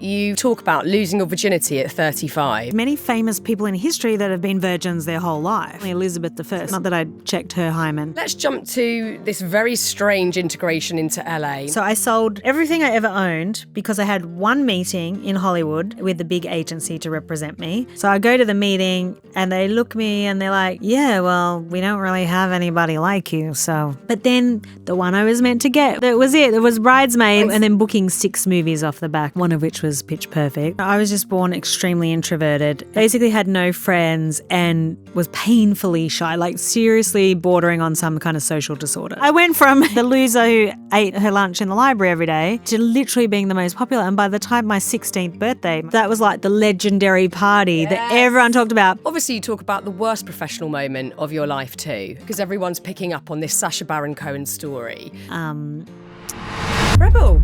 You talk about losing your virginity at 35. Many famous people in history that have been virgins their whole life. Elizabeth I, not that I checked her hymen. Let's jump to this very strange integration into LA. So I sold everything I ever owned because I had one meeting in Hollywood with the big agency to represent me. So I go to the meeting and they look me and they're like, yeah, well, we don't really have anybody like you, so. But then the one I was meant to get, that was it. It was Bridesmaid and then booking 6 movies off the back, one of which was Pitch Perfect. I was just born extremely introverted, basically had no friends and was painfully shy, like seriously bordering on some kind of social disorder. I went from the loser who ate her lunch in the library every day to literally being the most popular. And by the time my 16th birthday, that was like the legendary party that everyone talked about. Obviously, you talk about the worst professional moment of your life too, because everyone's picking up on this Sacha Baron Cohen story. Rebel.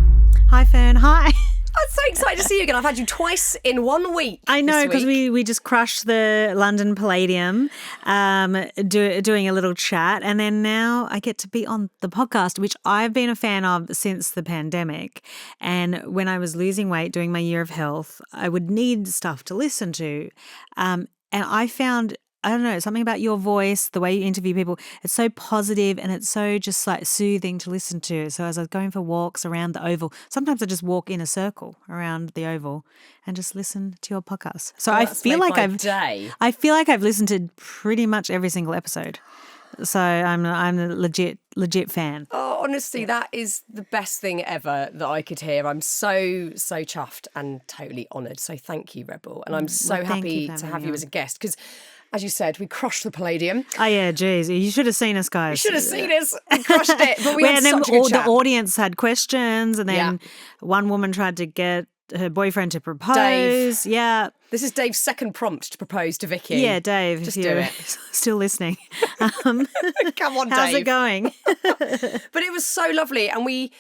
Hi, Fearne. Hi. I'm so excited to see you again. I've had you twice in 1 week. I know, because we just crushed the London Palladium, doing a little chat, and then now I get to be on the podcast, which I've been a fan of since the pandemic. And when I was losing weight, doing my year of health, I would need stuff to listen to, and I found, I don't know, something about your voice, the way you interview people, it's so positive and it's so just like soothing to listen to. So as I was going for walks around the Oval, sometimes I just walk in a circle around the Oval and just listen to your podcast. So I feel like I've listened to pretty much every single episode. So I'm a legit fan. Oh, honestly, that is the best thing ever that I could hear. I'm so chuffed and totally honoured. So thank you, Rebel. And I'm so happy to have you as a guest because, as you said, we crushed the Palladium. Oh, yeah, geez. You should have seen us, guys. You should have seen us. We crushed it. But we had such a good chat. The audience had questions, and then one woman tried to get her boyfriend to propose. Dave. Yeah. This is Dave's second prompt to propose to Vicky. Yeah, Dave. Just do it. Still listening. Come on, Dave. How's it going? But it was so lovely, and we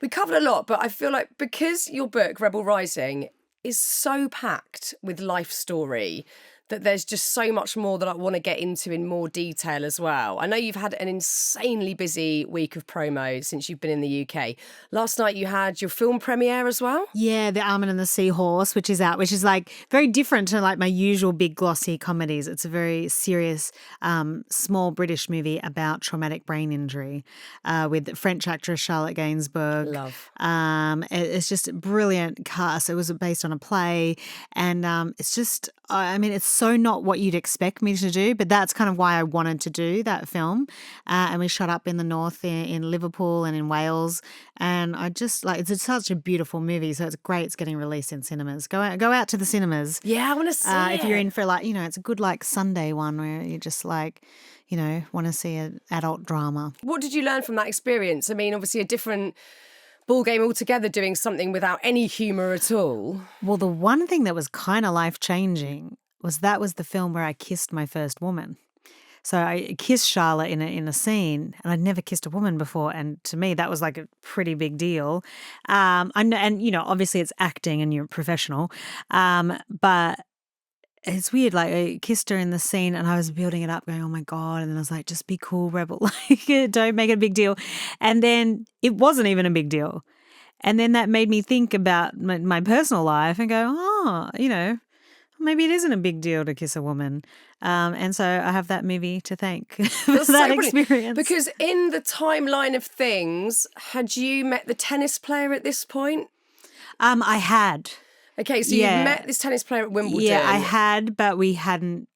covered a lot, but I feel like because your book, Rebel Rising, is so packed with life story that there's just so much more that I want to get into in more detail as well. I know you've had an insanely busy week of promo since you've been in the UK. Last night you had your film premiere as well? Yeah, The Almond and the Seahorse, which is out, which is like very different to like my usual big glossy comedies. It's a very serious, small British movie about traumatic brain injury with French actress Charlotte Gainsbourg. Love. It's just a brilliant cast. It was based on a play, and it's just, I mean, it's so not what you'd expect me to do, but that's kind of why I wanted to do that film. And we shot up in the north in Liverpool and in Wales. And I just like, it's such a beautiful movie. So it's great it's getting released in cinemas. Go out to the cinemas. Yeah, I want to see it. If you're in for like, it's a good like Sunday one where you just like, want to see an adult drama. What did you learn from that experience? I mean, obviously a different ball game altogether, doing something without any humour at all. Well, the one thing that was kind of life-changing was the film where I kissed my first woman. So I kissed Charlotte in a scene, and I'd never kissed a woman before, and to me that was like a pretty big deal. And obviously it's acting and you're professional, but it's weird. Like I kissed her in the scene, and I was building it up, going, "Oh my god!" And then I was like, "Just be cool, Rebel. Like, don't make it a big deal." And then it wasn't even a big deal, and then that made me think about my personal life and go, "Oh, maybe it isn't a big deal to kiss a woman." And so I have that movie to thank for that experience. Because in the timeline of things, had you met the tennis player at this point? I had. Okay, so you met this tennis player at Wimbledon. Yeah, I had, but we hadn't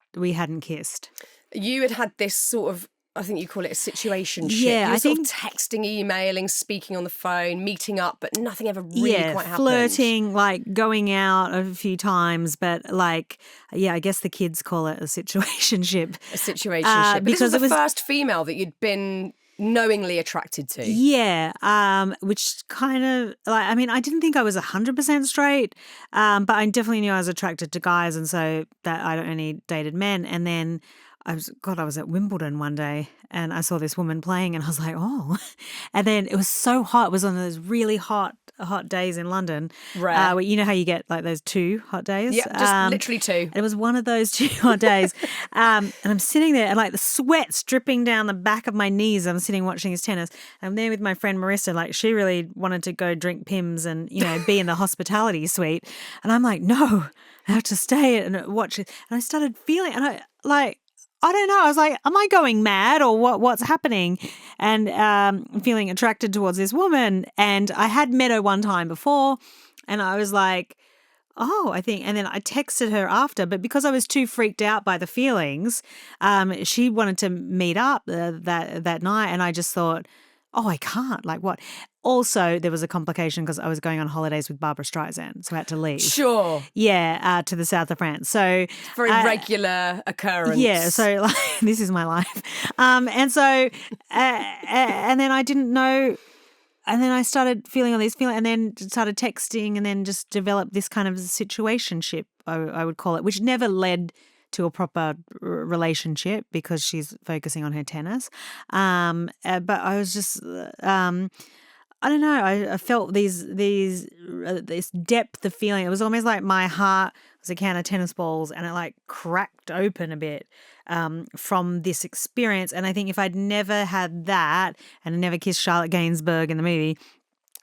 kissed. You had this sort of, I think you call it a situationship. Yeah, I think texting, emailing, speaking on the phone, meeting up, but nothing ever really quite happened. Flirting, like going out a few times, but like, I guess the kids call it a situationship. A situationship. But because this was the first female that you'd been knowingly attracted to. Yeah, which kind of, like, I mean, I didn't think I was 100% straight, but I definitely knew I was attracted to guys, and so that I only dated men. And then I was at Wimbledon one day and I saw this woman playing and I was like, oh. And then it was so hot. It was one of those really hot hot days in London. Rare. Where you know how you get like those 2 hot days? Yep, just literally 2. It was one of those 2 hot days. And I'm sitting there and like the sweat's dripping down the back of my knees. I'm sitting watching his tennis. And I'm there with my friend Marissa. Like she really wanted to go drink Pimm's and, be in the hospitality suite. And I'm like, no, I have to stay and watch it. And I started feeling, and I don't know. I was like, am I going mad or what's happening? And feeling attracted towards this woman. And I had met her one time before and I was like, oh, I think. And then I texted her after, but because I was too freaked out by the feelings, she wanted to meet up that night. And I just thought, oh, I can't. Like what? Also, there was a complication because I was going on holidays with Barbara Streisand, so I had to leave. Sure. Yeah, to the south of France. So very regular occurrence. Yeah, so like, this is my life. And so, and then I didn't know, and then I started feeling all these feelings, and then started texting, and then just developed this kind of situationship, I would call it, which never led to a proper relationship because she's focusing on her tennis. But I was just, I don't know. I felt this depth of feeling. It was almost like my heart was a can of tennis balls, and it like cracked open a bit from this experience. And I think if I'd never had that and never kissed Charlotte Gainsbourg in the movie,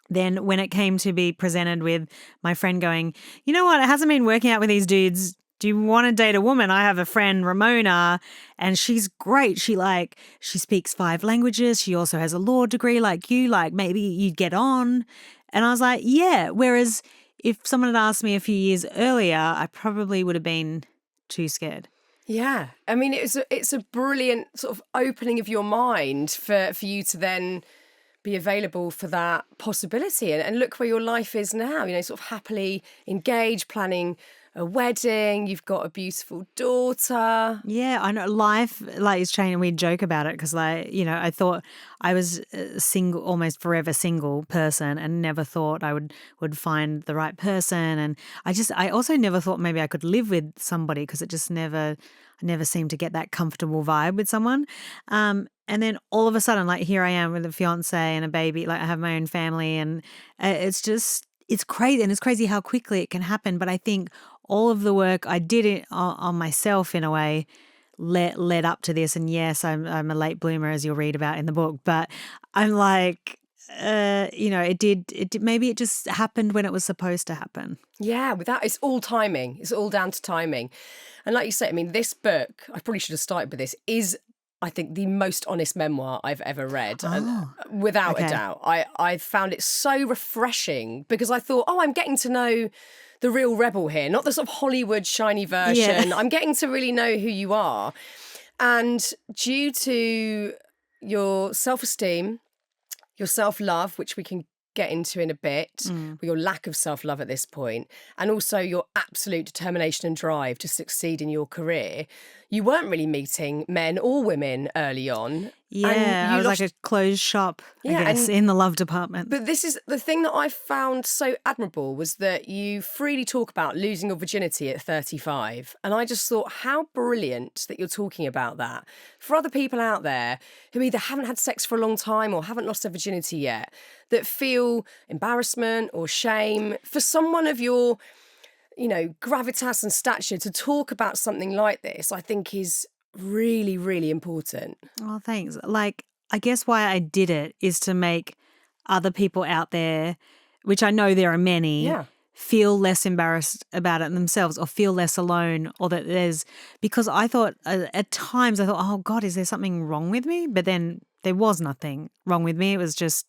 then when it came to be presented with my friend going, you know what, it hasn't been working out with these dudes. Do you want to date a woman? I have a friend, Ramona, and she's great. She speaks 5 languages. She also has a law degree like you. Like maybe you'd get on. And I was like, yeah. Whereas if someone had asked me a few years earlier, I probably would have been too scared. Yeah. I mean, it's a brilliant sort of opening of your mind for you to then be available for that possibility. And look where your life is now, sort of happily engaged, planning a wedding, you've got a beautiful daughter. Yeah, I know life is changing. We joke about it because I thought I was a single, almost forever single person, and never thought I would find the right person. And I also never thought maybe I could live with somebody because it just I never seemed to get that comfortable vibe with someone. And then all of a sudden, like here I am with a fiance and a baby, like I have my own family, and it's crazy. And it's crazy how quickly it can happen. But I think all of the work I did on myself in a way led up to this. And yes, I'm a late bloomer, as you'll read about in the book, but I'm like, it did, maybe it just happened when it was supposed to happen. Yeah, it's all timing. It's all down to timing. And like you say, I mean, this book, I probably should have started with this, is I think the most honest memoir I've ever read. Oh, without okay. a doubt. I found it so refreshing because I thought, I'm getting to know the real rebel here, not the sort of Hollywood shiny version. Yeah. I'm getting to really know who you are. And due to your self-esteem, your self-love, which we can get into in a bit, your lack of self-love at this point, and also your absolute determination and drive to succeed in your career, you weren't really meeting men or women early on. Yeah, I was like a closed shop, I guess, in the love department. But this is the thing that I found so admirable, was that you freely talk about losing your virginity at 35. And I just thought, how brilliant that you're talking about that. For other people out there who either haven't had sex for a long time or haven't lost their virginity yet, that feel embarrassment or shame, for someone of your, gravitas and stature to talk about something like this, I think is really, really important. Oh, thanks. Like, I guess why I did it is to make other people out there, which I know there are many, feel less embarrassed about it themselves, or feel less alone, or that because I thought at times, oh God, is there something wrong with me? But then there was nothing wrong with me. It was just,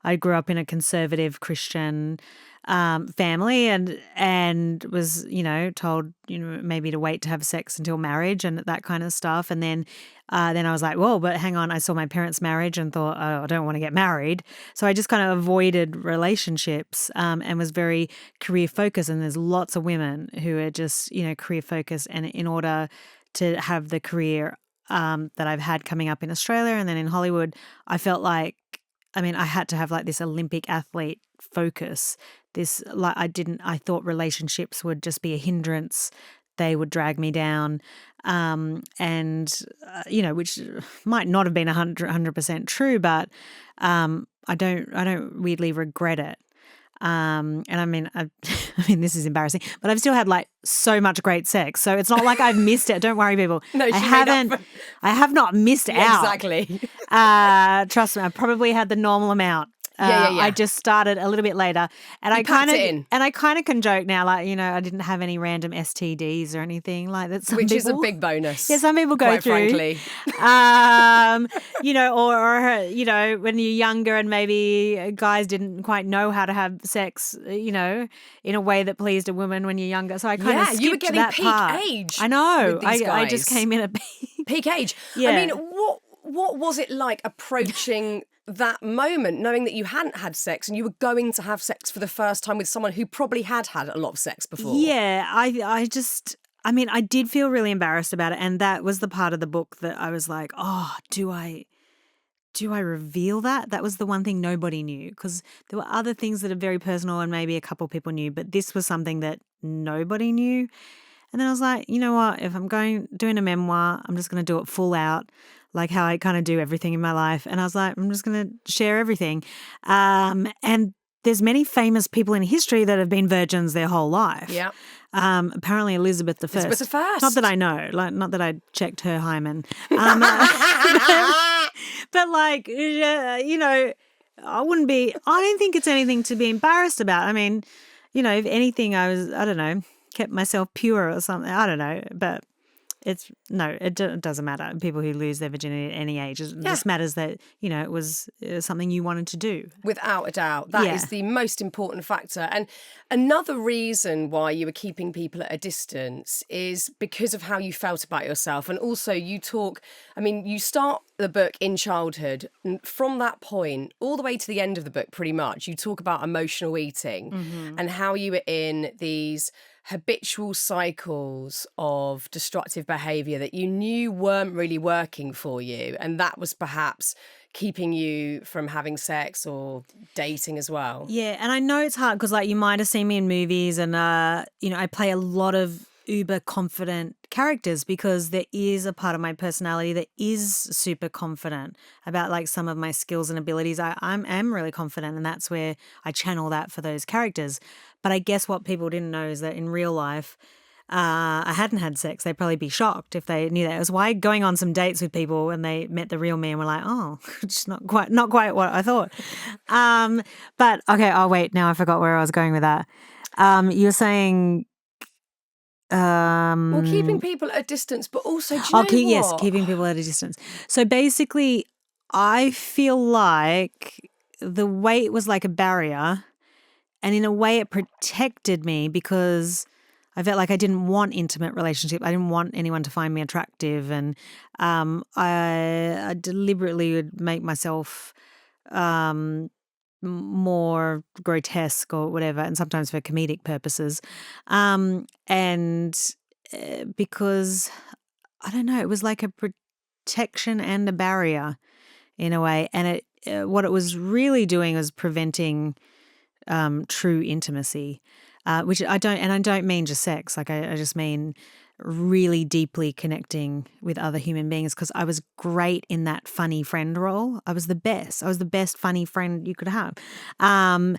I grew up in a conservative Christian family and was, told, maybe to wait to have sex until marriage and that kind of stuff. And then I was like, whoa, but hang on, I saw my parents' marriage and thought, oh, I don't want to get married. So I just kind of avoided relationships and was very career focused. And there's lots of women who are just, career focused. And in order to have the career that I've had coming up in Australia and then in Hollywood, I felt like, I had to have like this Olympic athlete focus. I thought relationships would just be a hindrance. They would drag me down. Which might not have been 100% true, but I don't weirdly regret it. And I mean, I mean, this is embarrassing, but I've still had like so much great sex. So it's not like I've missed it. Don't worry, people. No, I she made up haven't. for- I have not missed out. Exactly. Trust me, I probably had the normal amount. Yeah. I just started a little bit later, and I packed kind of it in. and I kind of can joke now, like I didn't have any random STDs or anything like that. Some Which people, is a big bonus. Yeah, some people go quite through. frankly. Or when you're younger and maybe guys didn't quite know how to have sex, in a way that pleased a woman when you're younger. So I kind of skipped you were getting that peak part. age. I know. with these I just guys. came in at Peak age. Yeah. I mean, what was it like approaching that moment, knowing that you hadn't had sex and you were going to have sex for the first time with someone who probably had a lot of sex before? Yeah, I mean, I did feel really embarrassed about it, and that was the part of the book that I was like, oh, do I reveal that? That was the one thing nobody knew, because there were other things that are very personal and maybe a couple of people knew, but this was something that nobody knew. And then I was like, you know what? If I'm doing a memoir, I'm just going to do it full out, like how I kind of do everything in my life. And I was like, I'm just going to share everything. And there's many famous people in history that have been virgins their whole life. Yeah. Apparently Elizabeth I. Elizabeth I. Not that I know, like not that I checked her hymen. But like, I don't think it's anything to be embarrassed about. I mean, if anything, I don't know, kept myself pure or something. I don't know, but it doesn't matter. People who lose their virginity at any age, it just matters that, it was something you wanted to do. Without a doubt. That is the most important factor. And another reason why you were keeping people at a distance is because of how you felt about yourself. And also you start the book in childhood, and from that point all the way to the end of the book, pretty much, you talk about emotional eating and how you were in these habitual cycles of destructive behaviour that you knew weren't really working for you, and that was perhaps keeping you from having sex or dating as well. Yeah, and I know it's hard because you might have seen me in movies, and I play a lot of uber confident characters because there is a part of my personality that is super confident about some of my skills and abilities. I am really confident, and that's where I channel that for those characters. But I guess what people didn't know is that in real life, I hadn't had sex. They'd probably be shocked if they knew that. It was why going on some dates with people and they met the real me and were like, oh, it's not quite what I thought. But okay, oh wait, now I forgot where I was going with that. You were saying well, keeping people at a distance, but also, do you know what? Yes, keeping people at a distance. So basically, I feel like the weight was like a barrier, and in a way it protected me because I felt like I didn't want intimate relationship. I didn't want anyone to find me attractive, and I deliberately would make myself more grotesque or whatever, and sometimes for comedic purposes. Because, I don't know, it was like a protection and a barrier in a way. And what it was really doing was preventing true intimacy, which I don't mean just sex. I just mean really deeply connecting with other human beings, because I was great in that funny friend role. I was the best. I was the best funny friend you could have. And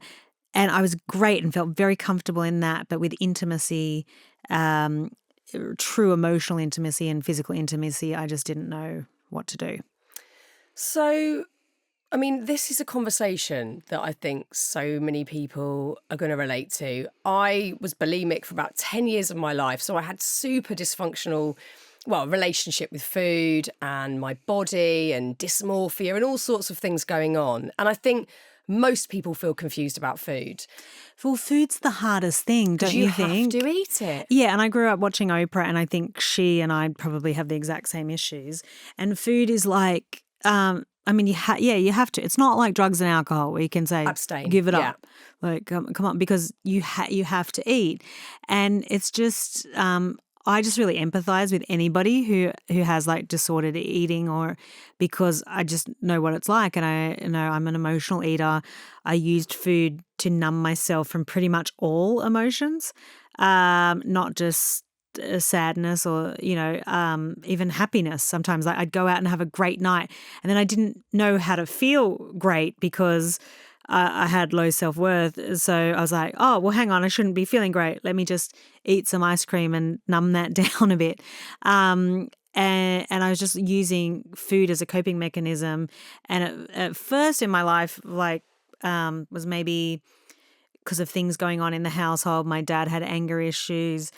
I was great and felt very comfortable in that. But with intimacy, true emotional intimacy and physical intimacy, I just didn't know what to do. So, I mean, this is a conversation that I think so many people are going to relate to. I was bulimic for about 10 years of my life, so I had super dysfunctional, relationship with food and my body and dysmorphia and all sorts of things going on. And I think most people feel confused about food. Well, food's the hardest thing, don't you think? You have to eat it. Yeah, and I grew up watching Oprah, and I think she and I probably have the exact same issues. And food is like... you have to. It's not like drugs and alcohol where you can say, abstain, give it up. Like, come on, because you have to eat. And it's just, I just really empathize with anybody who has disordered eating, or because I just know what it's like. And I'm an emotional eater. I used food to numb myself from pretty much all emotions, not just sadness or, even happiness. Sometimes I'd go out and have a great night, and then I didn't know how to feel great because I had low self-worth. So I was like, oh, well, hang on, I shouldn't be feeling great. Let me just eat some ice cream and numb that down a bit. And I was just using food as a coping mechanism. And at first in my life, like, was maybe because of things going on in the household. My dad had anger issues.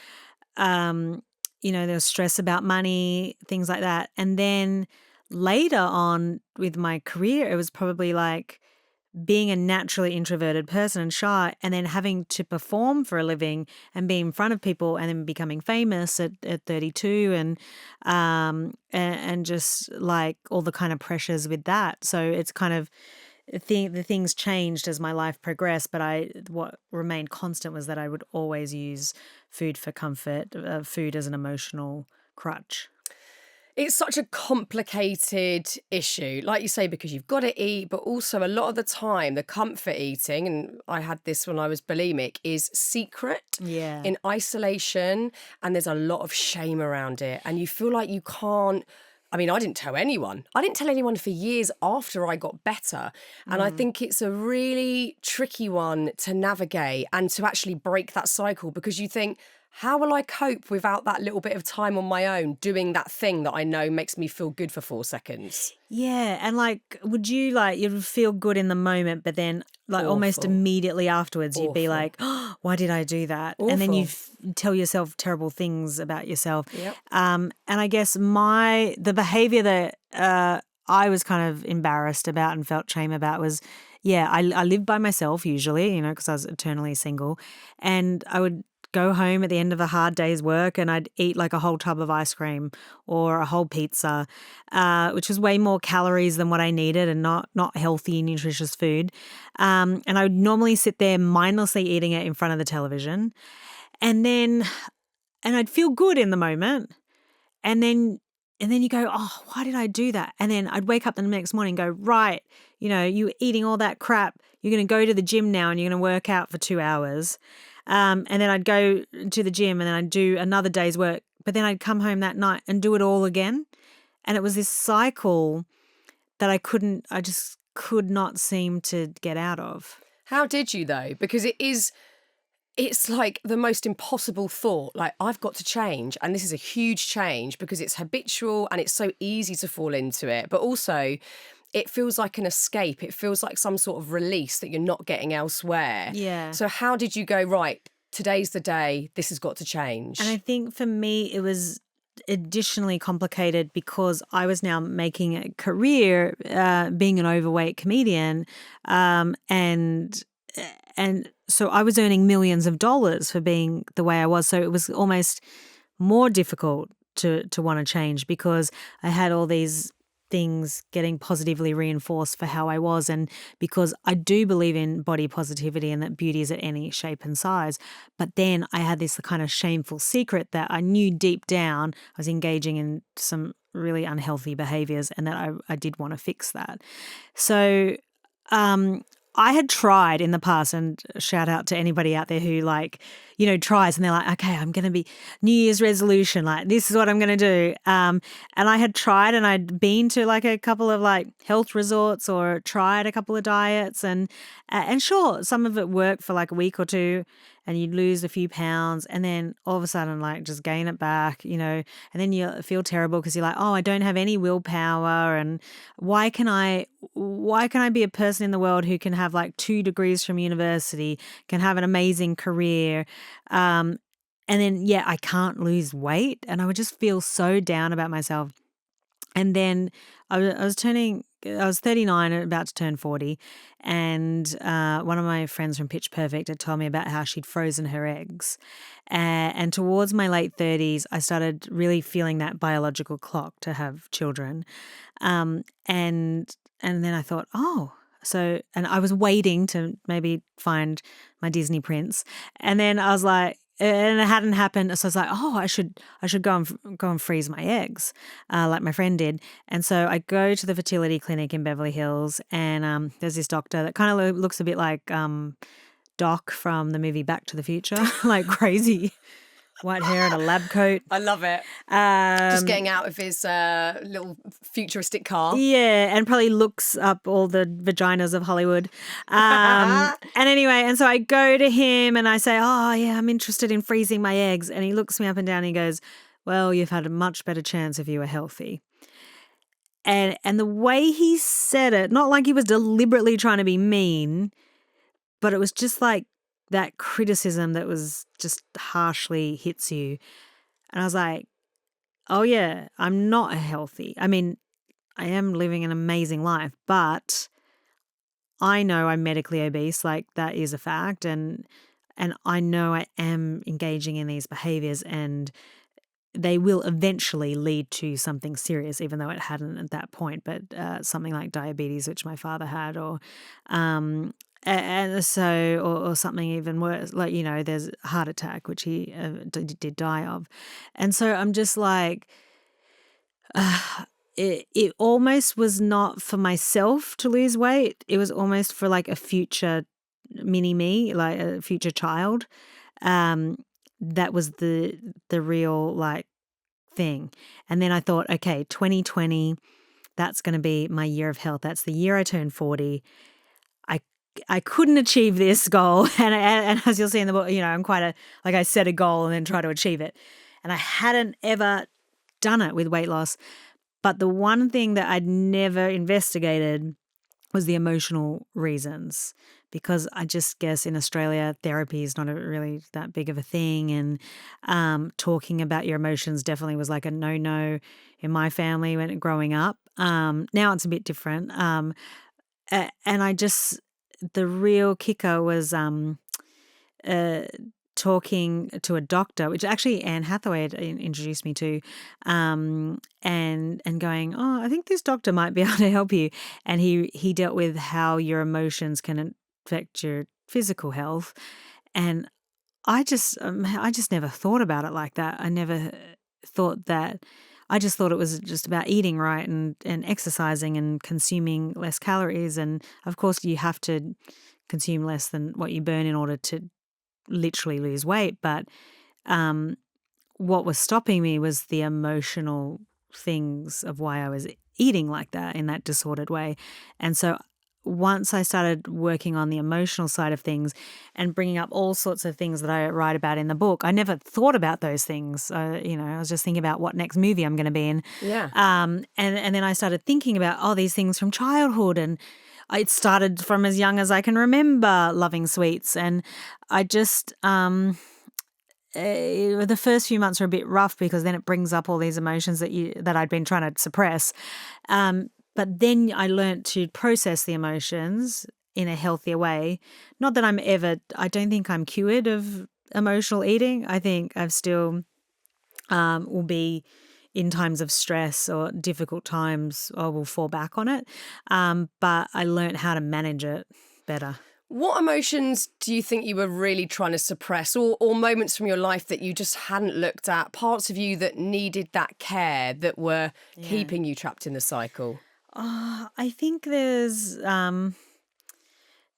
There was stress about money, things like that. And then later on with my career, it was probably like being a naturally introverted person and shy, and then having to perform for a living and be in front of people, and then becoming famous at 32, and just like all the kind of pressures with that. So it's kind of the things changed as my life progressed, but what remained constant was that I would always use food for comfort, food as an emotional crutch. It's such a complicated issue, like you say, because you've got to eat, but also a lot of the time, the comfort eating, and I had this when I was bulimic, is secret, Yeah. in isolation, and there's a lot of shame around it. And you feel like you can't. I mean, I didn't tell anyone. I didn't tell anyone for years after I got better. And I think it's a really tricky one to navigate and to actually break that cycle, because you think, how will I cope without that little bit of time on my own doing that thing that I know makes me feel good for 4 seconds? Yeah, and like, would you like you'd feel good in the moment, but then like almost Awful. immediately afterwards, you'd be Awful. like, oh, "Why did I do that?" And then Awful. tell yourself terrible things about yourself. Yep. And I guess the behavior that I was kind of embarrassed about and felt shame about was, yeah, I lived by myself usually, because I was eternally single, and I would go home at the end of a hard day's work and I'd eat like a whole tub of ice cream or a whole pizza, which was way more calories than what I needed and not healthy, nutritious food. And I would normally sit there mindlessly eating it in front of the television. And I'd feel good in the moment. And then you go, oh, why did I do that? And then I'd wake up the next morning and go, right, you were eating all that crap. You're going to go to the gym now and you're going to work out for 2 hours. And then I'd go to the gym and then I'd do another day's work, but then I'd come home that night and do it all again. And it was this cycle that I just could not seem to get out of. How did you though? Because it's like the most impossible thought. Like, I've got to change. And this is a huge change because it's habitual and it's so easy to fall into it. But also, it feels like an escape. It feels like some sort of release that you're not getting elsewhere. Yeah. So how did you go, right, today's the day, this has got to change? And I think for me, it was additionally complicated because I was now making a career being an overweight comedian. And so I was earning millions of dollars for being the way I was. So it was almost more difficult to want to change because I had all these things getting positively reinforced for how I was, and because I do believe in body positivity and that beauty is at any shape and size. But then I had this kind of shameful secret that I knew deep down I was engaging in some really unhealthy behaviors and that I did want to fix that. So I had tried in the past, and shout out to anybody out there who tries and they're like, okay, I'm going to be New Year's resolution, like this is what I'm going to do. And I had tried and I'd been to like a couple of like health resorts or tried a couple of diets and sure, some of it worked for like a week or two and you'd lose a few pounds and then all of a sudden like just gain it back, and then you feel terrible because you're like, oh, I don't have any willpower, and why can I be a person in the world who can have like 2 degrees from university, can have an amazing career, and then I can't lose weight, and I would just feel so down about myself. And then I was 39 and about to turn 40, and one of my friends from Pitch Perfect had told me about how she'd frozen her eggs. And towards my late 30s, I started really feeling that biological clock to have children. And then I thought, and I was waiting to maybe find my Disney prince. And then I was like, and it hadn't happened. So I was like, oh, I should go and freeze my eggs, like my friend did. And so I go to the fertility clinic in Beverly Hills, and there's this doctor that kind of looks a bit like Doc from the movie Back to the Future, like crazy white hair and a lab coat. I love it. Just getting out of his little futuristic car. Yeah, and probably looks up all the vaginas of Hollywood. And anyway, and so I go to him and I say, oh, yeah, I'm interested in freezing my eggs. And he looks me up and down and he goes, well, you've had a much better chance if you were healthy. And the way he said it, not like he was deliberately trying to be mean, but it was just like that criticism that was just harshly hits you. And I was like, oh, yeah, I'm not healthy. I mean, I am living an amazing life, but I know I'm medically obese. Like, that is a fact. And I know I am engaging in these behaviors and they will eventually lead to something serious, even though it hadn't at that point, but something like diabetes, which my father had, or and so, or something even worse, like, you know, there's a heart attack, which he did die of. And so I'm just like, it almost was not for myself to lose weight. It was almost for like a future mini me, like a future child. That was the real like thing. And then I thought, okay, 2020, that's going to be my year of health. That's the year I turned 40. I couldn't achieve this goal. And as you'll see in the book, you know, I'm quite I set a goal and then try to achieve it. And I hadn't ever done it with weight loss. But the one thing that I'd never investigated was the emotional reasons, because I just guess in Australia, therapy is not really that big of a thing. And talking about your emotions definitely was like a no-no in my family when growing up. Now it's a bit different. And I just, the real kicker was talking to a doctor, which actually Anne Hathaway had introduced me to, and going, oh, I think this doctor might be able to help you. And he dealt with how your emotions can affect your physical health. And I just never thought about it like that. I never thought that. I just thought it was just about eating right and exercising and consuming less calories. And of course, you have to consume less than what you burn in order to literally lose weight. But what was stopping me was the emotional things of why I was eating like that in that disordered way. And so once I started working on the emotional side of things and bringing up all sorts of things that I write about in the book, I never thought about those things. You know, I was just thinking about what next movie I'm going to be in. Yeah. And then I started thinking about these things from childhood, and it started from as young as I can remember loving sweets. And I just the first few months were a bit rough because then it brings up all these emotions that I'd been trying to suppress. But then I learned to process the emotions in a healthier way. Not that I don't think I'm cured of emotional eating. I think I've still will be in times of stress or difficult times, I will fall back on it. But I learned how to manage it better. What emotions do you think you were really trying to suppress, or moments from your life that you just hadn't looked at, parts of you that needed that care that were keeping you trapped in the cycle? I think there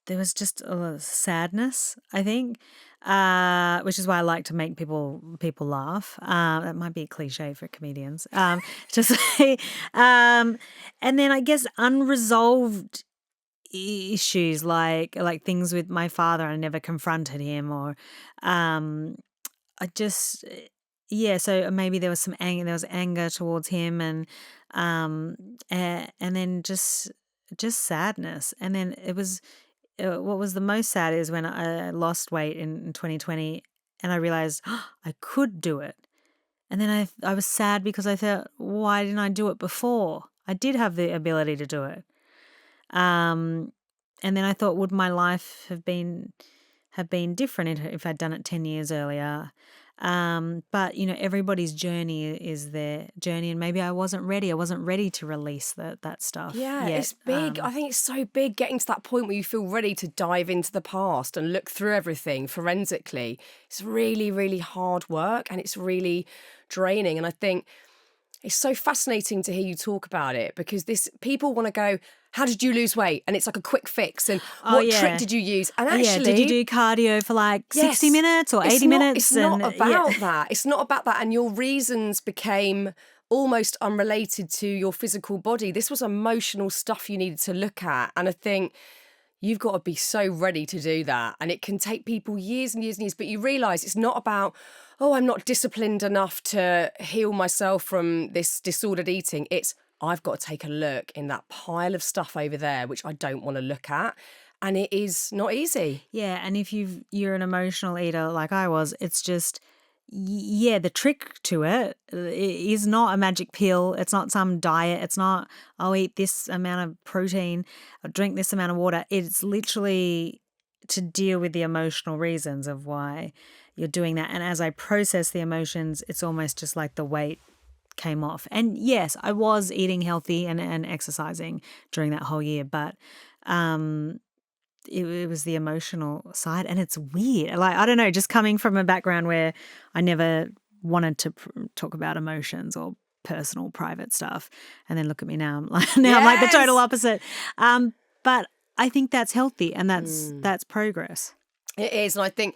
was just a lot of sadness, I think, which is why I like to make people laugh. That might be a cliche for comedians. To say, and then I guess unresolved issues like things with my father. I never confronted him, or I just so maybe there was some anger. There was anger towards him, and then just sadness. And then it was what was the most sad is when I lost weight in 2020, and I realized I could do it. And then I was sad because I thought, why didn't I do it before? I did have the ability to do it. And then I thought, would my life have been different if I'd done it 10 years earlier? But you know, everybody's journey is their journey, and maybe I wasn't ready. I wasn't ready to release that stuff. Yeah, yet. it's big. I think it's so big getting to that point where you feel ready to dive into the past and look through everything forensically. It's really, really hard work, and it's really draining. And I think it's so fascinating to hear you talk about it, because people want to go, how did you lose weight? And it's like a quick fix. And what trick did you use? And actually, did you do cardio for like 60 minutes or 80 it's not, minutes? It's not about that. It's not about that. And your reasons became almost unrelated to your physical body. This was emotional stuff you needed to look at. And I think you've got to be so ready to do that. And it can take people years and years and years. But you realise it's not about, I'm not disciplined enough to heal myself from this disordered eating. It's, I've got to take a look in that pile of stuff over there, which I don't want to look at. And it is not easy. Yeah, and if you're an emotional eater like I was, it's just, the trick to it is not a magic pill. It's not some diet. It's not, eat this amount of protein or drink this amount of water. It's literally to deal with the emotional reasons of why you're doing that. And as I process the emotions, it's almost just like the weight came off. And yes, I was eating healthy and exercising during that whole year, but it was the emotional side. And it's weird. Like, I don't know, just coming from a background where I never wanted to talk about emotions or personal, private stuff. And then look at me now. I'm like, I'm like the total opposite. But I think that's healthy and that's progress. It is. And I think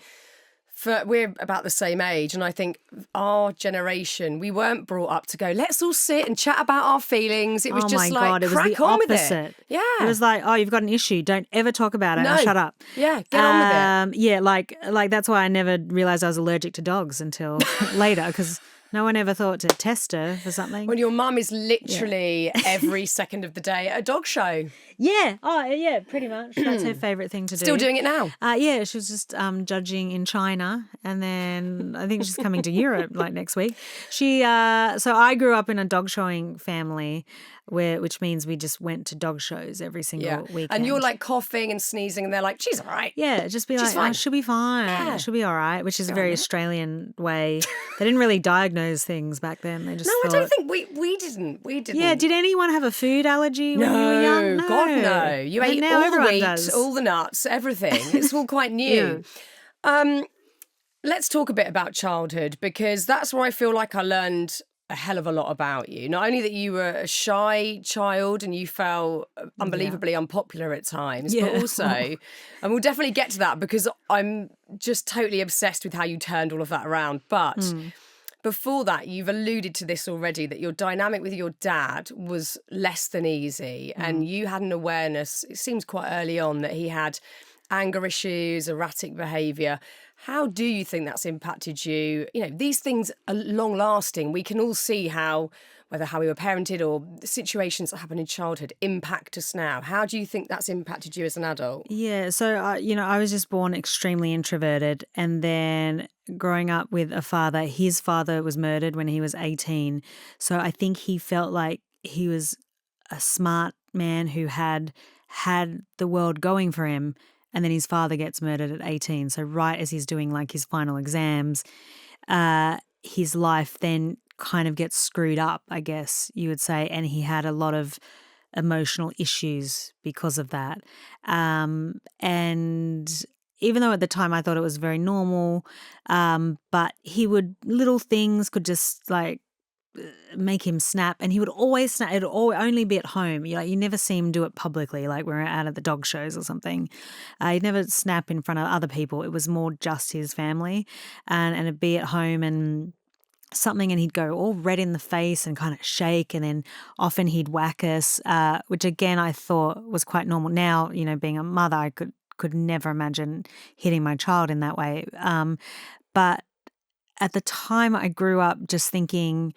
we're about the same age, and I think our generation, we weren't brought up to go, let's all sit and chat about our feelings. It was just like, crack on with it. Yeah. It was like, you've got an issue. Don't ever talk about it. No. Shut up. Yeah, get on with it. Yeah, like that's why I never realised I was allergic to dogs until later, because no one ever thought to test her for something. When your mum is literally every second of the day at a dog show. Yeah. Oh, yeah, pretty much. That's her favourite thing to do. Still doing it now? Yeah, she was just judging in China, and then I think she's coming to Europe like next week. So I grew up in a dog showing family, which means we just went to dog shows every single weekend. And you're like coughing and sneezing, and they're like, she's all right. Yeah, just be like, oh, she'll be fine. Yeah. She'll be all right, which is a very Australian way. They didn't really diagnose things back then. They just thought, I don't think we didn't. Yeah, did anyone have a food allergy when you were young? No, God no. You ate all the wheat, all the nuts, everything. It's all quite new. Let's talk a bit about childhood, because that's where I feel like I learned a hell of a lot about you. Not only that you were a shy child and you felt unbelievably unpopular at times, but also, and we'll definitely get to that because I'm just totally obsessed with how you turned all of that around. But before that, you've alluded to this already, that your dynamic with your dad was less than easy, and you had an awareness, it seems quite early on, that he had anger issues, erratic behaviour. How do you think that's impacted you? You know, these things are long lasting. We can all see whether how we were parented or situations that happen in childhood impact us now. How do you think that's impacted you as an adult? Yeah, so, I was just born extremely introverted, and then growing up with a father, his father was murdered when he was 18. So I think he felt like he was a smart man who had the world going for him. And then his father gets murdered at 18. So right as he's doing like his final exams, his life then kind of gets screwed up, I guess you would say. And he had a lot of emotional issues because of that. And even though at the time I thought it was very normal, but little things could just like make him snap, and he would always snap. It would only be at home. You never see him do it publicly, like when we're out at the dog shows or something. He'd never snap in front of other people. It was more just his family, and it'd be at home and something, and he'd go all red in the face and kind of shake, and then often he'd whack us, which again I thought was quite normal. Now, being a mother, I could never imagine hitting my child in that way. But at the time I grew up just thinking,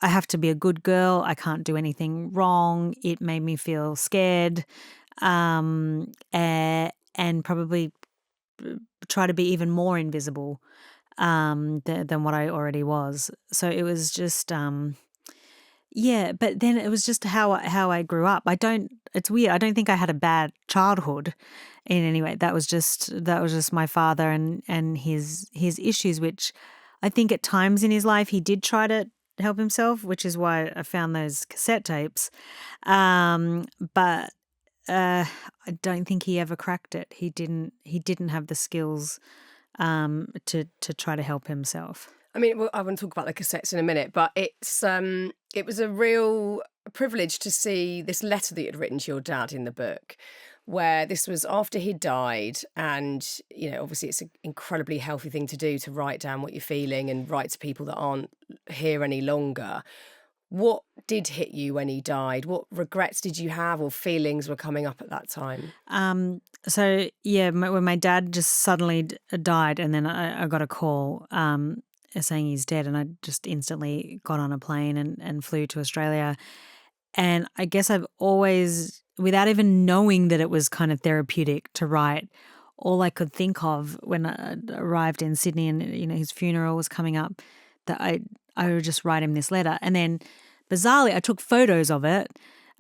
I have to be a good girl. I can't do anything wrong. It made me feel scared, and probably try to be even more invisible than what I already was. So it was just, but then it was just how I grew up. It's weird. I don't think I had a bad childhood in any way. That was just my father and his issues, which I think at times in his life he did try to help himself, which is why I found those cassette tapes. But I don't think he ever cracked it. He didn't have the skills to try to help himself. I mean, I want to talk about the cassettes in a minute, but it was a real privilege to see this letter that you'd written to your dad in the book, where this was after he'd died. And, obviously it's an incredibly healthy thing to do, to write down what you're feeling and write to people that aren't here any longer. What did hit you when he died? What regrets did you have or feelings were coming up at that time? When my dad just suddenly died, and then I got a call saying he's dead, and I just instantly got on a plane and flew to Australia. And I guess I've always, without even knowing that it was kind of therapeutic to write, all I could think of when I arrived in Sydney and, his funeral was coming up, that I would just write him this letter. And then bizarrely, I took photos of it.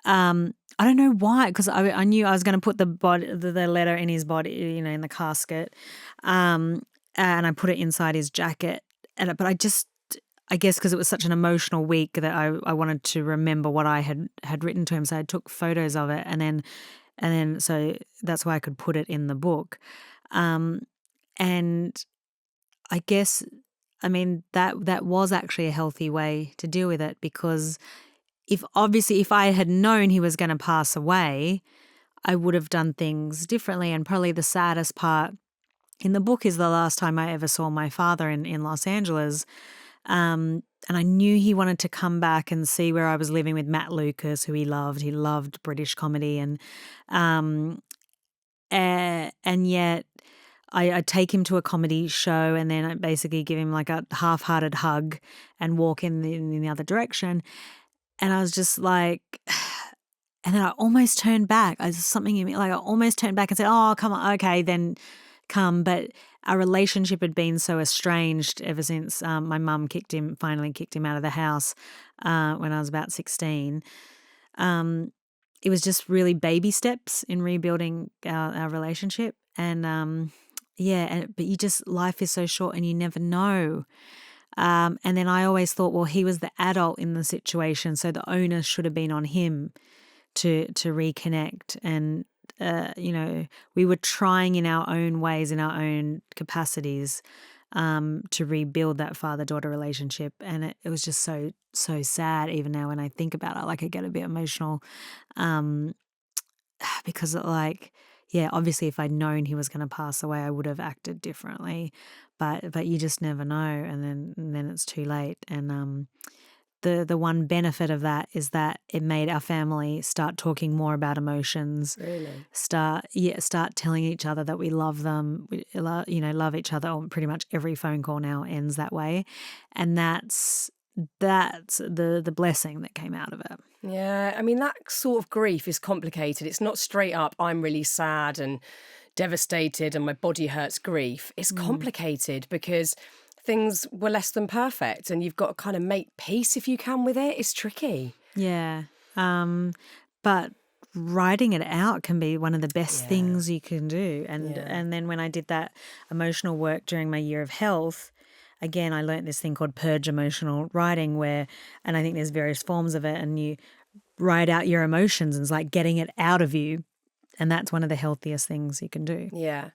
I don't know why, because I knew I was going to put the letter in his body, in the casket. And I put it inside his jacket. But I guess because it was such an emotional week that I wanted to remember what I had written to him. So I took photos of it, and then so that's why I could put it in the book. And I guess, that was actually a healthy way to deal with it, because if I had known he was going to pass away, I would have done things differently. And probably the saddest part in the book is the last time I ever saw my father in Los Angeles. And I knew he wanted to come back and see where I was living with Matt Lucas, who he loved. He loved British comedy, and yet I'd take him to a comedy show, and then I'd basically give him like a half-hearted hug and walk in the other direction. And I was just like, and then I almost turned back. Something in me, like I almost turned back and said, "Oh, come on, okay, then come." But our relationship had been so estranged ever since my mum finally kicked him out of the house when I was about 16. It was just really baby steps in rebuilding our relationship. And but life is so short and you never know. And then I always thought, well, he was the adult in the situation, so the onus should have been on him to reconnect. And we were trying in our own ways, in our own capacities, to rebuild that father-daughter relationship. And it was just so, so sad. Even now when I think about it, like I get a bit emotional, because obviously if I'd known he was going to pass away, I would have acted differently, but you just never know. And then it's too late. And, the one benefit of that is that it made our family start talking more about emotions. Really? Start telling each other that we love them, love each other. Pretty much every phone call now ends that way. And that's the blessing that came out of it. Yeah, that sort of grief is complicated. It's not straight up, I'm really sad and devastated and my body hurts grief. It's complicated because things were less than perfect and you've got to kind of make peace if you can with it. It's tricky. Yeah. But writing it out can be one of the best things you can do. And then when I did that emotional work during my year of health, again, I learned this thing called purge emotional writing, and I think there's various forms of it, and you write out your emotions, and it's like getting it out of you. And that's one of the healthiest things you can do. Yeah.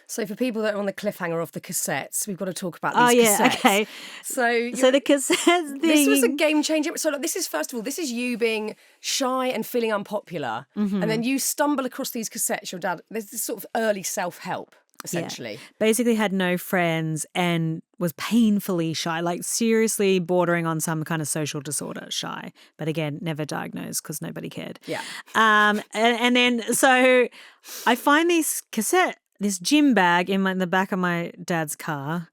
So for people that are on the cliffhanger of the cassettes, we've got to talk about these cassettes. Okay. So the cassettes thing. This was a game changer. So this is you being shy and feeling unpopular. Mm-hmm. And then you stumble across these cassettes, your dad, there's this sort of early self-help, essentially. Yeah. Basically had no friends and was painfully shy, like seriously bordering on some kind of social disorder, shy. But again, never diagnosed because nobody cared. Yeah. And then so I find this gym bag in the back of my dad's car,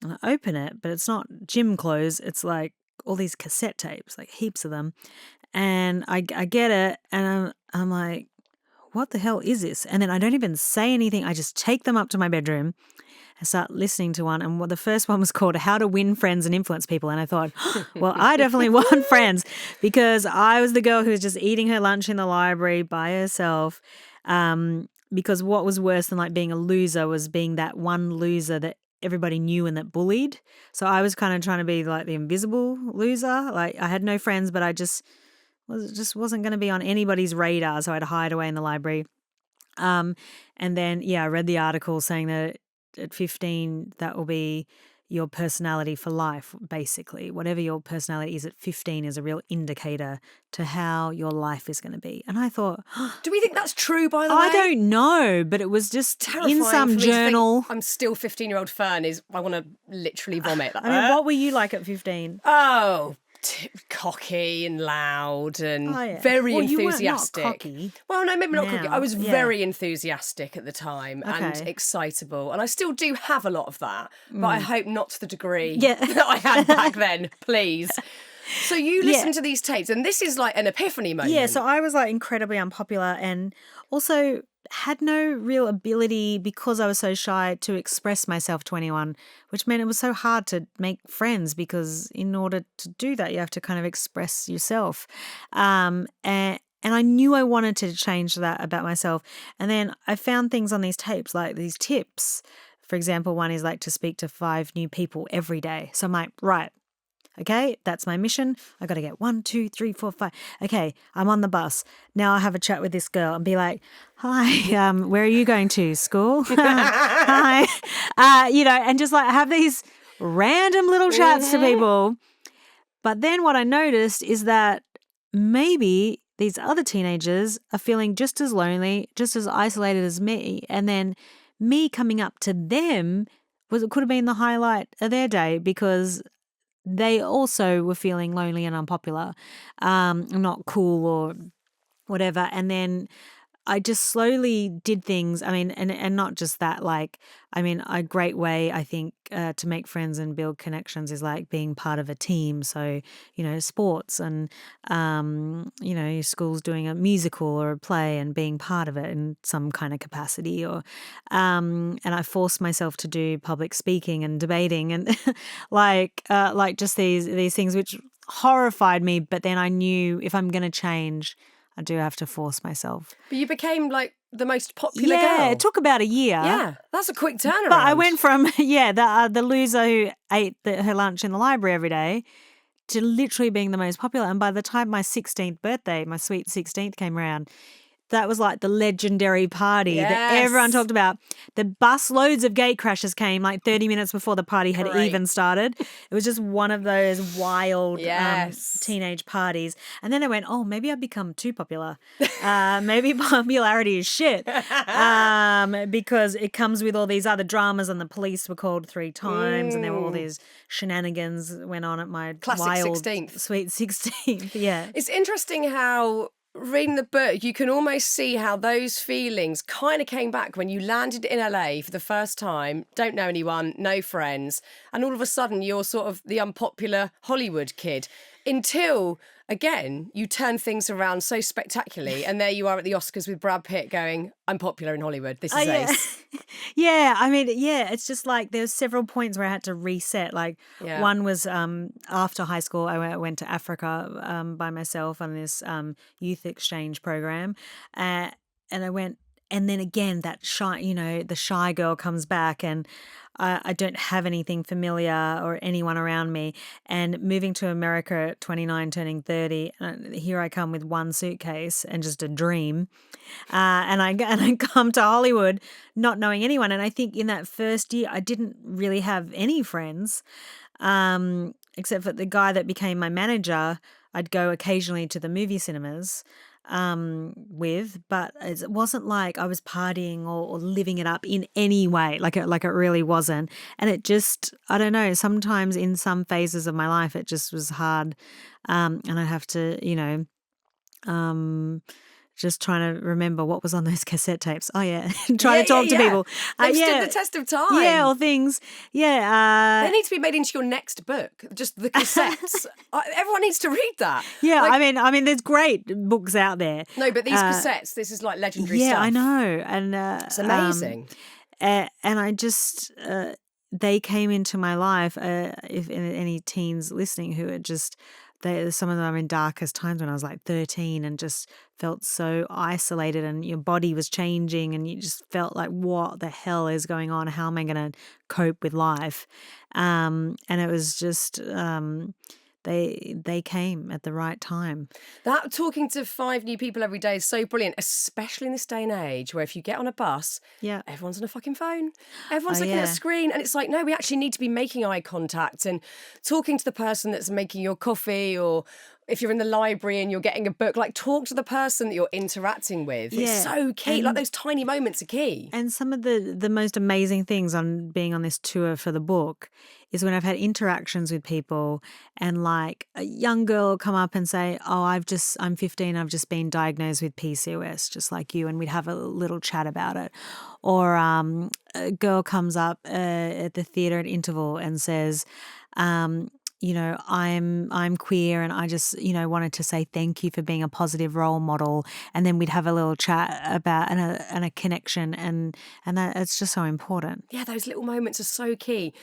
and I open it, but it's not gym clothes. It's like all these cassette tapes, like heaps of them. And I get it, and I'm like, what the hell is this? And then I don't even say anything. I just take them up to my bedroom and start listening to one. And the first one was called How to Win Friends and Influence People. And I thought, well, I definitely want friends, because I was the girl who was just eating her lunch in the library by herself. Because what was worse than like being a loser was being that one loser that everybody knew and that bullied. So I was kind of trying to be like the invisible loser. Like I had no friends, but I just wasn't going to be on anybody's radar. So I'd hide away in the library. And then, I read the article saying that at 15, that will be, your personality for life, basically. Whatever your personality is at 15 is a real indicator to how your life is going to be. And I thought, Do we think that's true, by the way? I don't know, but it was just Terrifying in some for me to think journal. I'm still 15-year-old Fearne I want to literally vomit. I mean, what were you like at 15? Oh, cocky and loud and very well, enthusiastic. You weren't not cocky. Well, no, maybe not cocky. I was yeah. very enthusiastic at the time and excitable. And I still do have a lot of that, but I hope not to the degree that I had back then, please. So you listen to these tapes and this is like an epiphany moment. Yeah, so I was like incredibly unpopular and also had no real ability because I was so shy to express myself to anyone, which meant it was so hard to make friends because in order to do that, you have to kind of express yourself. And I knew I wanted to change that about myself. And then I found things on these tapes, like these tips. For example, one is like to speak to 5 new people every day. So I'm like, right. Okay, that's my mission. I got to get 1, 2, 3, 4, 5. Okay, I'm on the bus. Now I have a chat with this girl and be like, hi, where are you going to? School? Hi. And just like have these random little chats to people. But then what I noticed is that maybe these other teenagers are feeling just as lonely, just as isolated as me. And then me coming up to them could have been the highlight of their day because they also were feeling lonely and unpopular, not cool or whatever. And then I just slowly did things. I mean, and not just that, like, I mean, a great way, I think, to make friends and build connections is like being part of a team. So, sports and, your school's doing a musical or a play and being part of it in some kind of capacity and I forced myself to do public speaking and debating and like just these things which horrified me. But then I knew if I'm going to change, I do have to force myself. But you became like the most popular girl. Yeah, it took about a year. Yeah, that's a quick turnaround. But I went from, the loser who ate her lunch in the library every day to literally being the most popular. And by the time my 16th birthday, my sweet 16th came around, that was like the legendary party that everyone talked about. The bus loads of gate crashes came like 30 minutes before the party had even started. It was just one of those wild teenage parties. And then I went, oh, maybe I've become too popular. Maybe popularity is shit because it comes with all these other dramas and the police were called 3 times and there were all these shenanigans went on at my classic wild 16th. Sweet 16th. Yeah. It's interesting how reading the book, you can almost see how those feelings kind of came back when you landed in LA for the first time, don't know anyone, no friends, and all of a sudden you're sort of the unpopular Hollywood kid until, again, you turn things around so spectacularly and there you are at the Oscars with Brad Pitt going, I'm popular in Hollywood, this is ace. Yeah, I mean, it's just like there's several points where I had to reset. Like one was after high school, I went to Africa by myself on this youth exchange program, and I went. And then again, that shy, the shy girl comes back and I don't have anything familiar or anyone around me. And moving to America at 29, turning 30, here I come with one suitcase and just a dream. And I come to Hollywood not knowing anyone. And I think in that first year, I didn't really have any friends, except for the guy that became my manager. I'd go occasionally to the movie cinemas with, but it wasn't like I was partying or living it up in any way, like it really wasn't. And it just, I don't know, sometimes in some phases of my life, it just was hard. And I have to, just trying to remember what was on those cassette tapes. Oh, yeah. trying to talk to people. They've stood the test of time. Yeah, or things. Yeah. They need to be made into your next book, just the cassettes. Everyone needs to read that. Yeah, like, I mean, there's great books out there. No, but these cassettes, this is like legendary stuff. Yeah, I know. And it's amazing. And I just, they came into my life, if any teens listening who had just, some of them are in darkest times when I was like 13 and just felt so isolated and your body was changing and you just felt like, what the hell is going on? How am I going to cope with life? And it was just they came at the right time. That talking to 5 new people every day is so brilliant, especially in this day and age where if you get on a bus, everyone's on a fucking phone. Everyone's looking at a screen. And it's like, no, we actually need to be making eye contact and talking to the person that's making your coffee, or if you're in the library and you're getting a book, like talk to the person that you're interacting with. It's so key. Like those tiny moments are key. And some of the most amazing things on being on this tour for the book is when I've had interactions with people and like a young girl will come up and say, oh, I'm 15, I've just been diagnosed with PCOS, just like you, and we'd have a little chat about it. Or a girl comes up at the theatre at interval and says, you know, I'm queer and I just, you know, wanted to say thank you for being a positive role model. And then we'd have a little chat about and a connection, and that it's just so important. Yeah, those little moments are so key.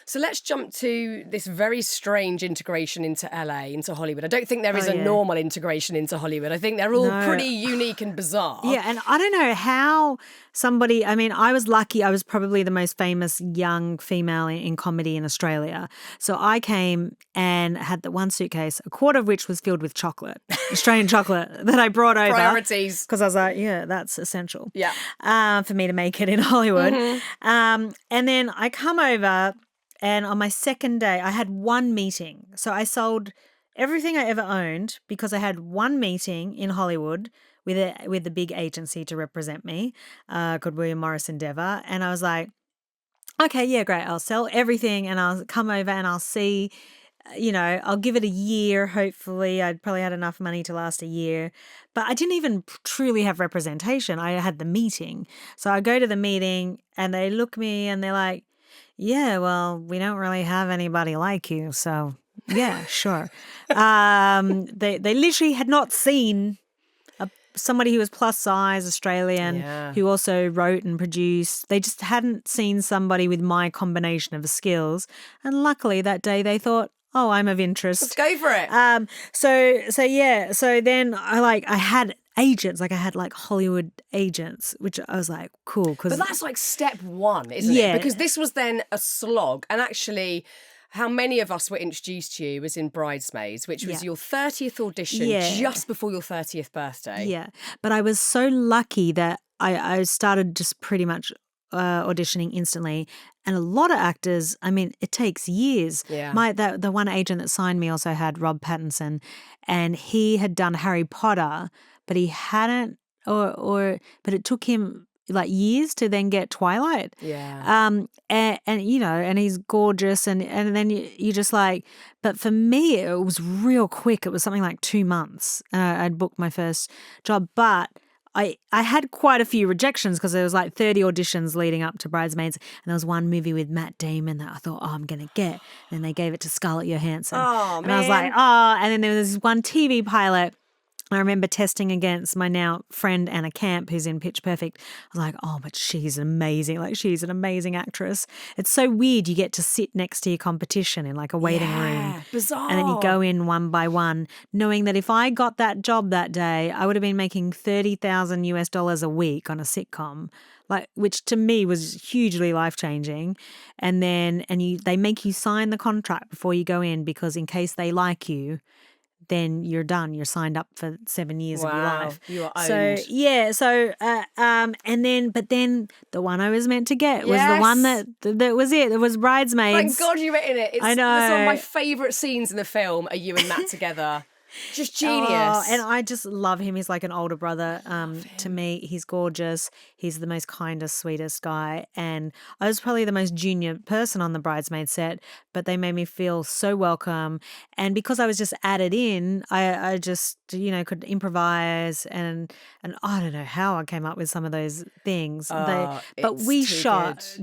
So let's jump to this very strange integration into LA, into Hollywood. I don't think there is a normal integration into Hollywood. I think they're all pretty unique and bizarre. Yeah, and I don't know how somebody, I mean, I was lucky. I was probably the most famous young female in comedy in Australia. So I came and had the one suitcase, a quarter of which was filled with chocolate, Australian chocolate that I brought over. Priorities. Because I was like, yeah, that's essential. Yeah. For me to make it in Hollywood. And then I come over, and on my second day, I had one meeting. So I sold everything I ever owned because I had one meeting in Hollywood with a big agency to represent me, called William Morris Endeavour. And I was like, okay, yeah, great. I'll sell everything and I'll come over and I'll see, you know, I'll give it a year. Hopefully I'd probably had enough money to last a year, but I didn't even truly have representation. I had the meeting. So I go to the meeting and they look at me and they're like, yeah, well, we don't really have anybody like you. So yeah, sure. They literally had not seen somebody who was plus size Australian who also wrote and produced. They just hadn't seen somebody with my combination of skills. And luckily that day they thought, oh, I'm of interest. Let's go for it. So then I had agents, like I had like Hollywood agents, which I was like, cool. But that's like step one, isn't it? Because this was then a slog. And actually, how many of us were introduced to you was in Bridesmaids, which was your 30th audition just before your 30th birthday. Yeah. But I was so lucky that I started just pretty much auditioning instantly. And a lot of actors, I mean, it takes years. Yeah. The one agent that signed me also had Rob Pattinson, and he had done Harry Potter, but he hadn't, but it took him like years to then get Twilight. Yeah. And you know, and he's gorgeous, and then you just like, but for me it was real quick. It was something like 2 months, and I'd booked my first job, but I had quite a few rejections because there was like 30 auditions leading up to Bridesmaids, and there was one movie with Matt Damon that I thought, oh, I'm going to get. And they gave it to Scarlett Johansson. Oh, and man. I was like, oh, and then there was this one TV pilot. I remember testing against my now friend Anna Camp, who's in Pitch Perfect. I was like, oh, but she's amazing. Like, she's an amazing actress. It's so weird. You get to sit next to your competition in like a waiting room. Bizarre. And then you go in one by one, knowing that if I got that job that day, I would have been making $30,000 US a week on a sitcom. Like, which to me was hugely life-changing. And then they make you sign the contract before you go in, because in case they like you, then you're done. You're signed up for 7 years of your life. You are owned. So yeah. So but then the one I was meant to get was the one that was it. It was Bridesmaids. Thank God you were in it. I know. It's one of my favourite scenes in the film are you and Matt together. Just genius. And I just love him. He's like an older brother to me. He's gorgeous. He's the most kindest, sweetest guy. And I was probably the most junior person on the Bridesmaid set, but they made me feel so welcome. And because I was just added in, I just, you know, could improvise, and I don't know how I came up with some of those things. But we shot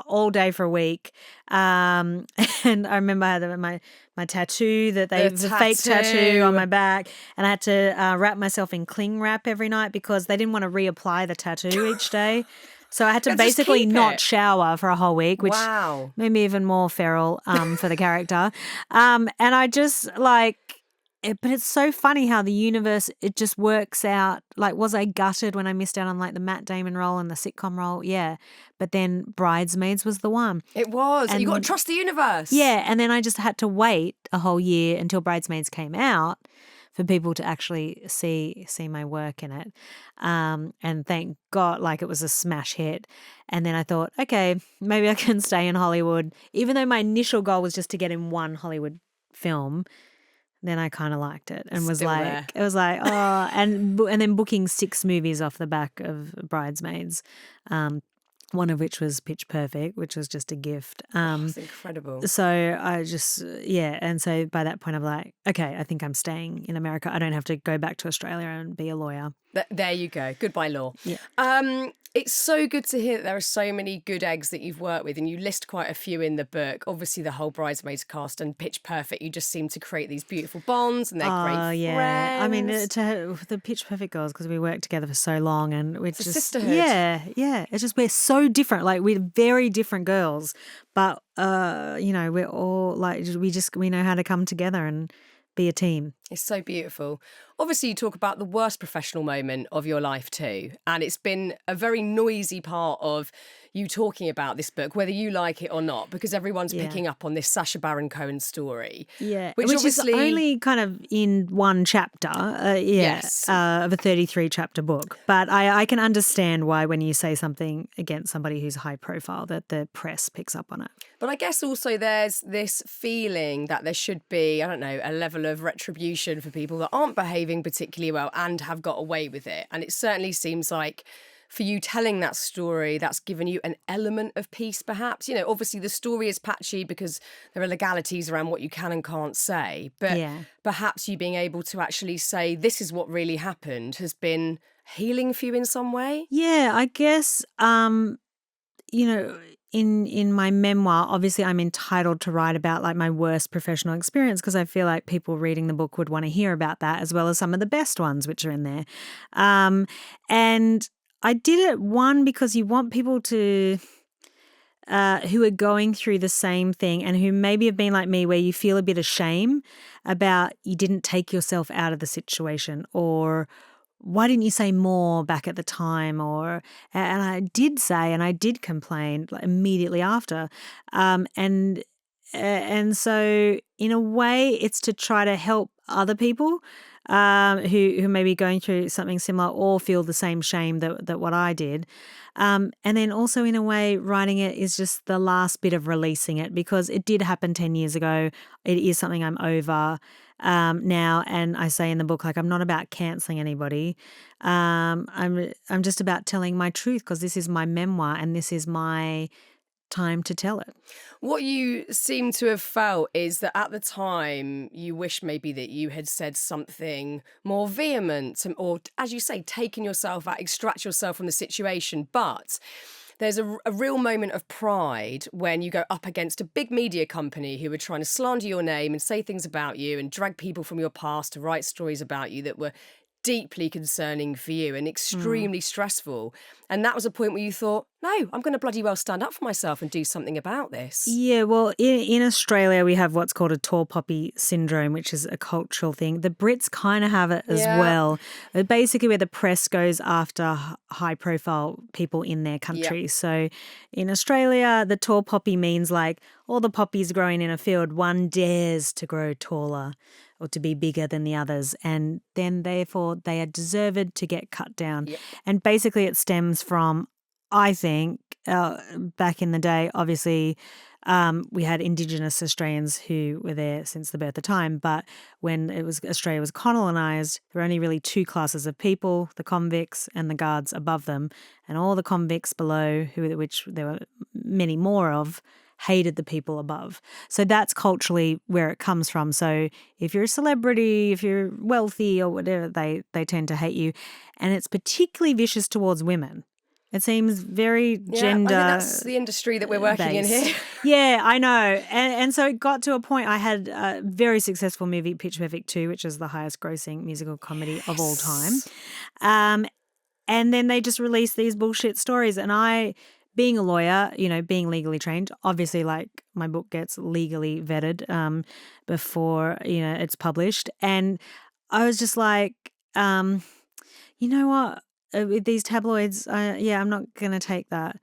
all day for a week. And I remember I had my tattoo, the fake tattoo on my back, and I had to wrap myself in cling wrap every night because they didn't want to reapply the tattoo each day. So I had to basically not shower for a whole week, which made me even more feral for the character. And I just like, but it's so funny how the universe, it just works out. Like, was I gutted when I missed out on like the Matt Damon role and the sitcom role? Yeah. But then Bridesmaids was the one. It was. You got to And- trust the universe. Yeah. And then I just had to wait a whole year until Bridesmaids came out for people to actually see my work in it. And thank God, like, it was a smash hit. And then I thought, okay, maybe I can stay in Hollywood. Even though my initial goal was just to get in one Hollywood film, then I kind of liked it and was Still like, there. it was like, oh, and then booking 6 movies off the back of Bridesmaids, one of which was Pitch Perfect, which was just a gift. That's incredible. So I just, and so by that point I'm like, okay, I think I'm staying in America. I don't have to go back to Australia and be a lawyer. There you go. Goodbye, law. Yeah. It's so good to hear that there are so many good eggs that you've worked with, and you list quite a few in the book. Obviously, the whole Bridesmaids cast and Pitch Perfect, you just seem to create these beautiful bonds, and they're great friends. I mean, the Pitch Perfect girls, because we worked together for so long, and we It's a just sisterhood. Yeah. It's just we're so different. Like, we're very different girls, but we're all like we know how to come together and be a team. It's so beautiful. Obviously, you talk about the worst professional moment of your life too. And it's been a very noisy part of you talking about this book, whether you like it or not, because everyone's picking up on this Sacha Baron Cohen story. Yeah, Which obviously is only kind of in one chapter, Yes. of a 33-chapter book. But I can understand why when you say something against somebody who's high profile that the press picks up on it. But I guess also there's this feeling that there should be, I don't know, a level of retribution for people that aren't behaving particularly well and have got away with it. And it certainly seems like for you telling that story, that's given you an element of peace, perhaps. You know, obviously the story is patchy because there are legalities around what you can and can't say. But perhaps you being able to actually say, this is what really happened, has been healing for you in some way. Yeah, I guess, in my memoir, obviously I'm entitled to write about like my worst professional experience because I feel like people reading the book would want to hear about that as well as some of the best ones which are in there. And I did it, one, because you want people to who are going through the same thing and who maybe have been like me, where you feel a bit of shame about you didn't take yourself out of the situation, or why didn't you say more back at the time? And I did say, and I did complain like immediately after. And so in a way it's to try to help other people who may be going through something similar or feel the same shame that what I did. And then also in a way writing it is just the last bit of releasing it, because it did happen 10 years ago. It is something I'm over now, and I say in the book, like, I'm not about cancelling anybody. I'm just about telling my truth, because this is my memoir and this is my time to tell it. What you seem to have felt is that at the time you wish maybe that you had said something more vehement, or, as you say, taken yourself out, extract yourself from the situation. But there's a real moment of pride when you go up against a big media company who are trying to slander your name and say things about you and drag people from your past to write stories about you that were deeply concerning for you and extremely stressful. And that was a point where you thought, no, I'm going to bloody well stand up for myself and do something about this. Yeah, well, in Australia, we have what's called a tall poppy syndrome, which is a cultural thing. The Brits kind of have it as well. Basically, where the press goes after high-profile people in their country. Yep. So in Australia, the tall poppy means like all the poppies growing in a field, one dares to grow taller or to be bigger than the others, and then therefore they are deserved to get cut down. Yep. And basically it stems from, I think, back in the day, obviously, we had Indigenous Australians who were there since the birth of time, but when Australia was colonised, there were only really 2 classes of people, the convicts and the guards above them, and all the convicts below, which there were many more of, hated the people above. So that's culturally where it comes from. So if you're a celebrity, if you're wealthy or whatever, they tend to hate you. And it's particularly vicious towards women. It seems very gender. I think that's the industry that we're working in here. Yeah, I know. And so it got to a point, I had a very successful movie, Pitch Perfect 2, which is the highest grossing musical comedy of all time. And then they just released these bullshit stories. And I being a lawyer, being legally trained, obviously, like, my book gets legally vetted before, it's published. And I was just like, you know what? With these tabloids, I'm not going to take that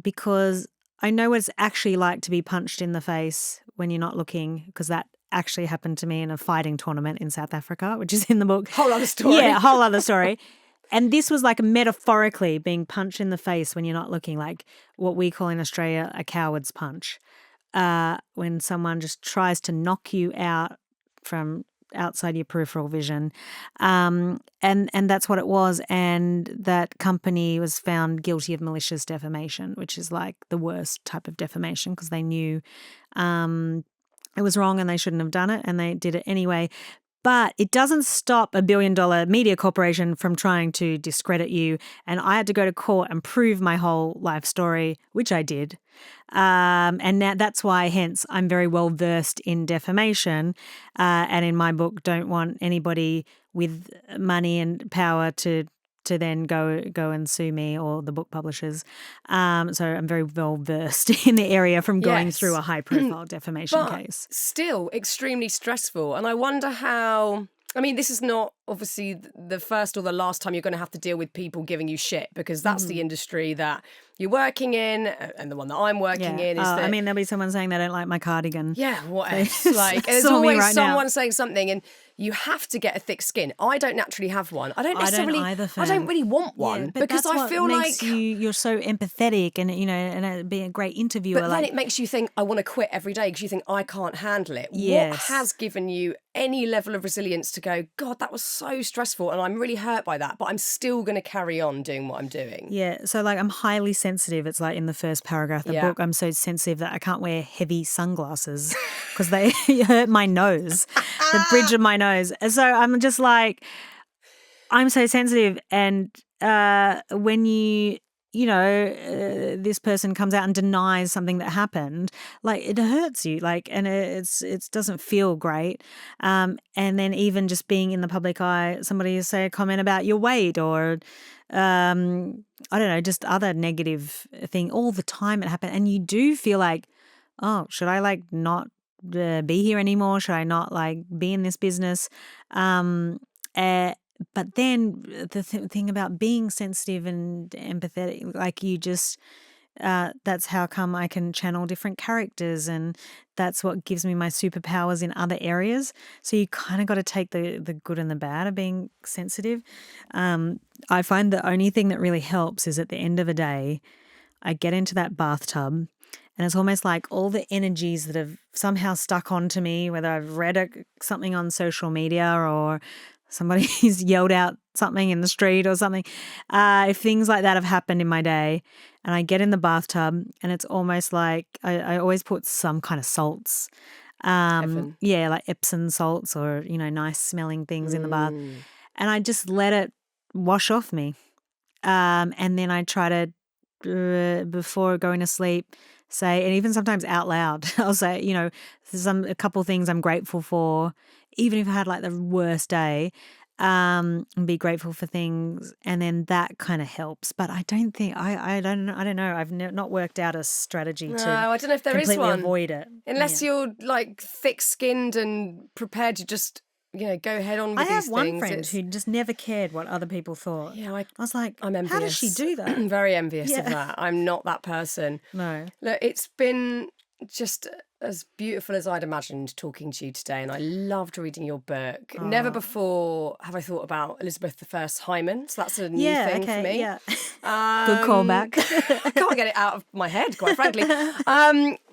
because I know what it's actually like to be punched in the face when you're not looking, because that actually happened to me in a fighting tournament in South Africa, which is in the book. Whole other story. Yeah, whole other story. And this was like metaphorically being punched in the face when you're not looking, like what we call in Australia a coward's punch. When someone just tries to knock you out from outside your peripheral vision. And that's what it was. And that company was found guilty of malicious defamation, which is like the worst type of defamation, because they knew it was wrong and they shouldn't have done it, and they did it anyway. But it doesn't stop a billion-dollar media corporation from trying to discredit you. And I had to go to court and prove my whole life story, which I did. And now that's why, hence, I'm very well versed in defamation. And in my book, don't want anybody with money and power to then go and sue me or the book publishers. So I'm very well versed in the area from going through a high profile defamation case. Still extremely stressful. And I wonder how, I mean, this is not obviously the first or the last time you're going to have to deal with people giving you shit, because that's the industry that you're working in, and the one that I'm working in is that, I mean, there'll be someone saying they don't like my cardigan. Yeah, what else? Like, there's Saw me always right now. someone saying something, and you have to get a thick skin. I don't naturally have one. I don't either, I don't really want one, but because that's I what feel makes like you're so empathetic, and and be a great interviewer. But then it makes you think, I want to quit every day, because you think, I can't handle it. Yes. What has given you any level of resilience to go, God, that was so stressful, and I'm really hurt by that, but I'm still going to carry on doing what I'm doing? Yeah, so like I'm highly sensitive. It's like in the first paragraph of the book, I'm so sensitive that I can't wear heavy sunglasses because they hurt my nose, the bridge of my nose. And so I'm just like, I'm so sensitive. And when this person comes out and denies something that happened, like, it hurts you, like, and it doesn't feel great. And then even just being in the public eye, somebody will say a comment about your weight, or I don't know, just other negative thing all the time. It happened, and you do feel like, oh, should I like not be here anymore? Should I not like be in this business? But then the thing about being sensitive and empathetic, like, you just, that's how come I can channel different characters, and that's what gives me my superpowers in other areas. So you kind of got to take the good and the bad of being sensitive. I find the only thing that really helps is at the end of a day, I get into that bathtub, and it's almost like all the energies that have somehow stuck onto me, whether I've read something on social media or somebody's yelled out something in the street or something. If things like that have happened in my day, and I get in the bathtub, and it's almost like I always put some kind of salts. Like Epsom salts, or, nice smelling things in the bath. And I just let it wash off me. And then I try to, before going to sleep, say, and even sometimes out loud, I'll say, a couple things I'm grateful for, even if I had like the worst day, and be grateful for things, and then that kind of helps. But I don't think I don't know. I've not worked out a strategy to I don't know if there is completely one. avoid it, unless you're like thick-skinned and prepared to just go head on with I these have one things. friend who just never cared what other people thought. Yeah, I was like, I'm envious. how does she do that? Very envious of that. I'm not that person. No. Look, it's been just as beautiful as I'd imagined talking to you today, and I loved reading your book. Never before have I thought about Elizabeth I Hyman, so that's a new thing for me. Yeah. Good callback. I can't get it out of my head, quite frankly.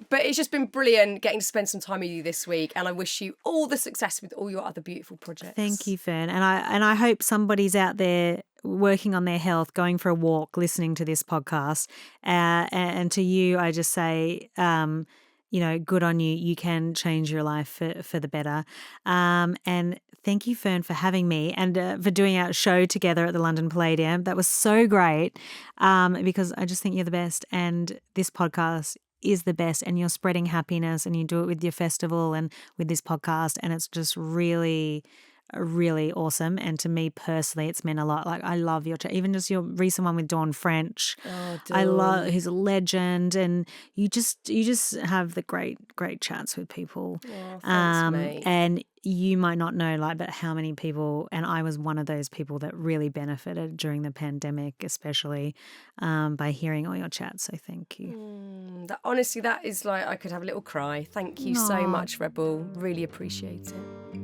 But it's just been brilliant getting to spend some time with you this week, and I wish you all the success with all your other beautiful projects. Thank you, Fearne. And I hope somebody's out there working on their health, going for a walk, listening to this podcast. And to you, I just say, good on you. You can change your life for the better. And thank you, Fearne, for having me, and for doing our show together at the London Palladium. That was so great, because I just think you're the best, and this podcast is the best, and you're spreading happiness, and you do it with your festival and with this podcast, and it's just really, really awesome. And to me personally, it's meant a lot. Like, I love your chat, even just your recent one with Dawn French. Oh, I love, Dawn. who's a legend, and you just have the great chats with people. Oh, thanks, mate. And you might not know, like, but how many people, and I was one of those people that really benefited during the pandemic, especially by hearing all your chats. So thank you. Honestly, that is like, I could have a little cry. Thank you so Aw. much, Rebel. Really appreciate it.